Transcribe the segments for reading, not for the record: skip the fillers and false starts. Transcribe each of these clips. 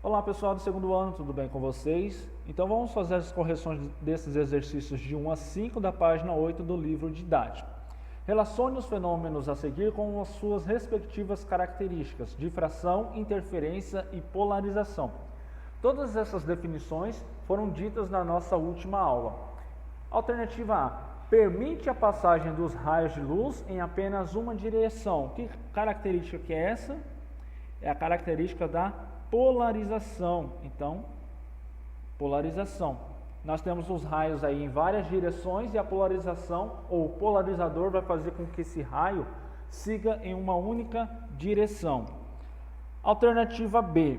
Olá pessoal do segundo ano, tudo bem com vocês? Então vamos fazer as correções desses exercícios de 1 a 5 da página 8 do livro didático. Relacione os fenômenos a seguir com as suas respectivas características: difração, interferência e polarização. Todas essas definições foram ditas na nossa última aula. Alternativa A: permite a passagem dos raios de luz em apenas uma direção. Que característica que é essa? É a característica da polarização. Então, polarização. Nós temos os raios aí em várias direções e a polarização ou polarizador vai fazer com que esse raio siga em uma única direção. Alternativa B: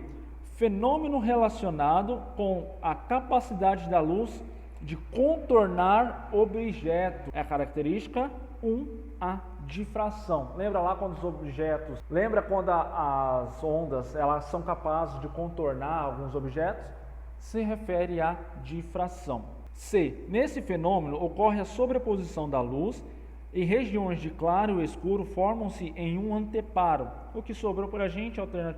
fenômeno relacionado com a capacidade da luz de contornar objeto. É a característica 1A, difração. Lembra lá quando os objetos, lembra quando as ondas elas são capazes de contornar alguns objetos? Se refere à difração. C. Nesse fenômeno ocorre a sobreposição da luz e regiões de claro e escuro formam-se em um anteparo. O que sobrou para a gente é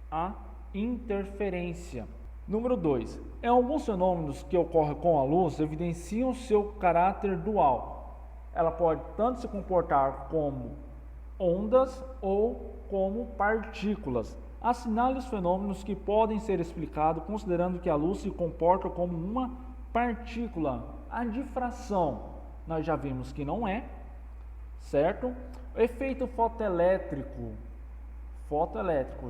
a interferência. Número 2. Em alguns fenômenos que ocorrem com a luz, evidenciam seu caráter dual. Ela pode tanto se comportar como ondas ou como partículas. Assinale os fenômenos que podem ser explicados considerando que a luz se comporta como uma partícula. A difração, nós já vimos que não é, certo? O efeito fotoelétrico,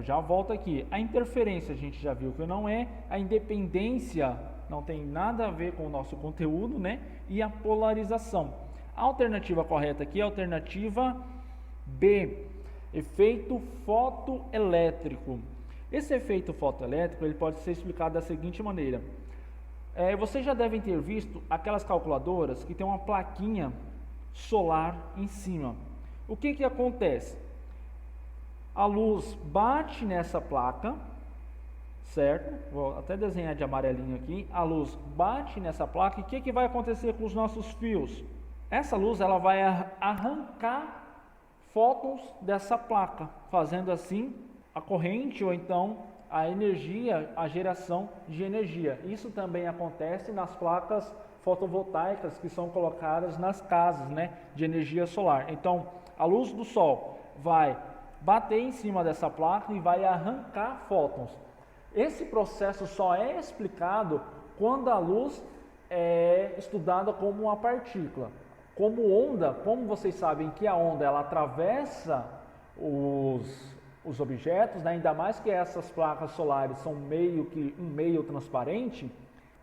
já volta aqui. A interferência a gente já viu que não é. A independência não tem nada a ver com o nosso conteúdo, né? E a polarização. A alternativa correta aqui é a alternativa B, efeito fotoelétrico. Esse efeito fotoelétrico ele pode ser explicado da seguinte maneira. Vocês já devem ter visto aquelas calculadoras que tem uma plaquinha solar em cima. O que acontece? A luz bate nessa placa, certo? Vou até desenhar de amarelinho aqui. A luz bate nessa placa e o que vai acontecer com os nossos fios? Essa luz ela vai arrancar fótons dessa placa, fazendo assim a corrente ou então a energia, a geração de energia. Isso também acontece nas placas fotovoltaicas que são colocadas nas casas, né, de energia solar. Então, a luz do sol vai bater em cima dessa placa e vai arrancar fótons. Esse processo só é explicado quando a luz é estudada como uma partícula. Como onda, como vocês sabem que a onda ela atravessa os objetos, né? Ainda mais que essas placas solares são meio que um meio transparente.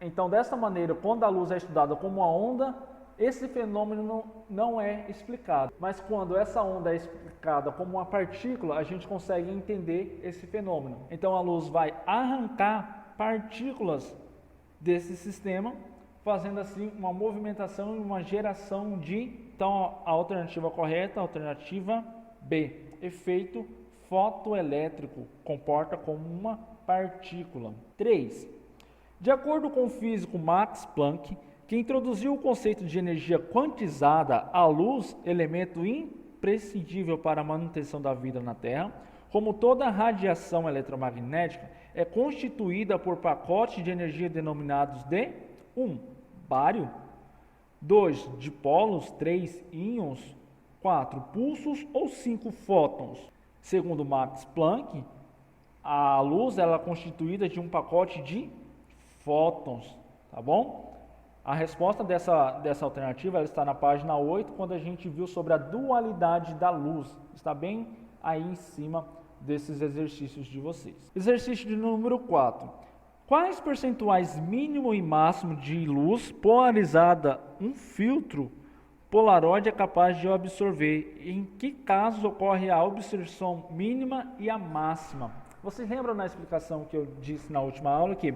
Então, dessa maneira, quando a luz é estudada como uma onda, esse fenômeno não é explicado. Mas quando essa onda é explicada como uma partícula, a gente consegue entender esse fenômeno. Então, a luz vai arrancar partículas desse sistema, fazendo assim uma movimentação e uma geração de... Então, a alternativa correta, a alternativa B, efeito fotoelétrico, comporta como uma partícula. 3. De acordo com o físico Max Planck, que introduziu o conceito de energia quantizada, a luz, elemento imprescindível para a manutenção da vida na Terra, como toda radiação eletromagnética, é constituída por pacotes de energia denominados de 1. Bário, 2. Dipolos, 3. Íons, 4. Pulsos ou 5. Fótons. Segundo Max Planck, a luz ela é constituída de um pacote de fótons, tá bom? A resposta dessa alternativa ela está na página 8, quando a gente viu sobre a dualidade da luz. Está bem aí em cima desses exercícios de vocês. Exercício de número 4. Quais percentuais mínimo e máximo de luz polarizada um filtro Polaroid é capaz de absorver? Em que casos ocorre a absorção mínima e a máxima? Vocês lembram na explicação que eu disse na última aula que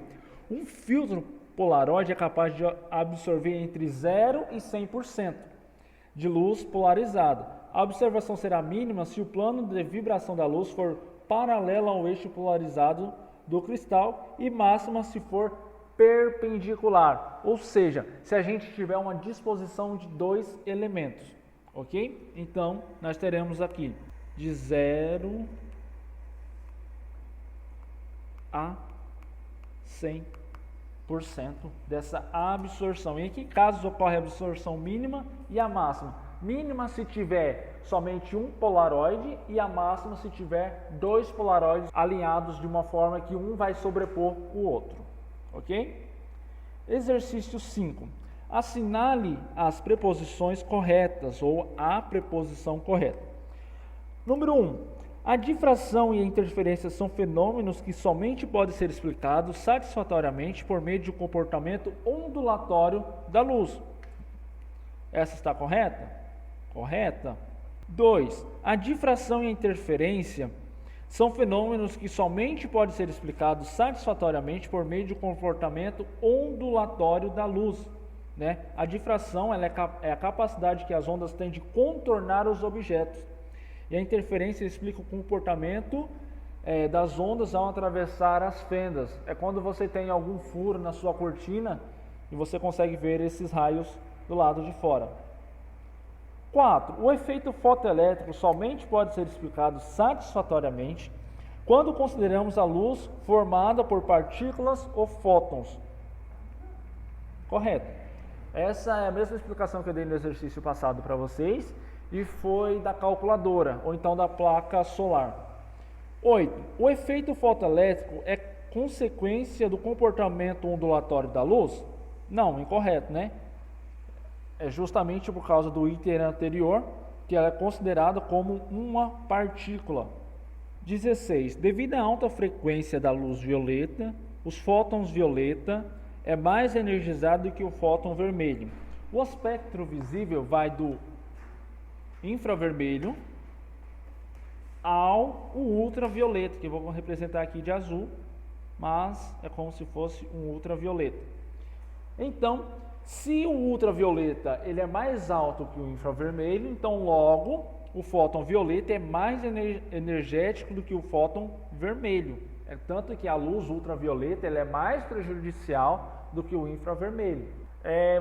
um filtro Polaroid é capaz de absorver entre 0 e 100% de luz polarizada. A observação será mínima se o plano de vibração da luz for paralelo ao eixo polarizado do cristal e máxima se for perpendicular, ou seja, se a gente tiver uma disposição de dois elementos, ok? Então, nós teremos aqui de 0 a 100% dessa absorção. E em que casos ocorre a absorção mínima e a máxima? Mínima se tiver somente um polaroide e a máxima se tiver dois polaroides alinhados de uma forma que um vai sobrepor o outro, ok? Exercício 5. Assinale as preposições corretas ou a preposição correta. Número 1. A difração e a interferência são fenômenos que somente podem ser explicados satisfatoriamente por meio de um comportamento ondulatório da luz. Essa está correta? Correta. 2. A difração e a interferência são fenômenos que somente podem ser explicados satisfatoriamente por meio de um comportamento ondulatório da luz. A difração ela é a capacidade que as ondas têm de contornar os objetos. E a interferência explica o comportamento das ondas ao atravessar as fendas. É quando você tem algum furo na sua cortina e você consegue ver esses raios do lado de fora. 4. O efeito fotoelétrico somente pode ser explicado satisfatoriamente quando consideramos a luz formada por partículas ou fótons. Correto. Essa é a mesma explicação que eu dei no exercício passado para vocês e foi da calculadora ou então da placa solar. 8. O efeito fotoelétrico é consequência do comportamento ondulatório da luz? Não, incorreto, né? É justamente por causa do item anterior que ela é considerada como uma partícula. 16. Devido à alta frequência da luz violeta, os fótons violeta é mais energizado do que o fóton vermelho. O espectro visível vai do infravermelho ao ultravioleta, que eu vou representar aqui de azul, mas é como se fosse um ultravioleta. Então, se o ultravioleta ele é mais alto que o infravermelho, então logo o fóton violeta é mais energético do que o fóton vermelho. É tanto que a luz ultravioleta ela é mais prejudicial do que o infravermelho.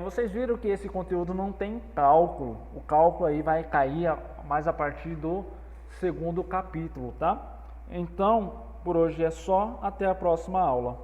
Vocês viram que esse conteúdo não tem cálculo. O cálculo aí vai cair mais a partir do segundo capítulo, tá? Então, por hoje é só. Até a próxima aula.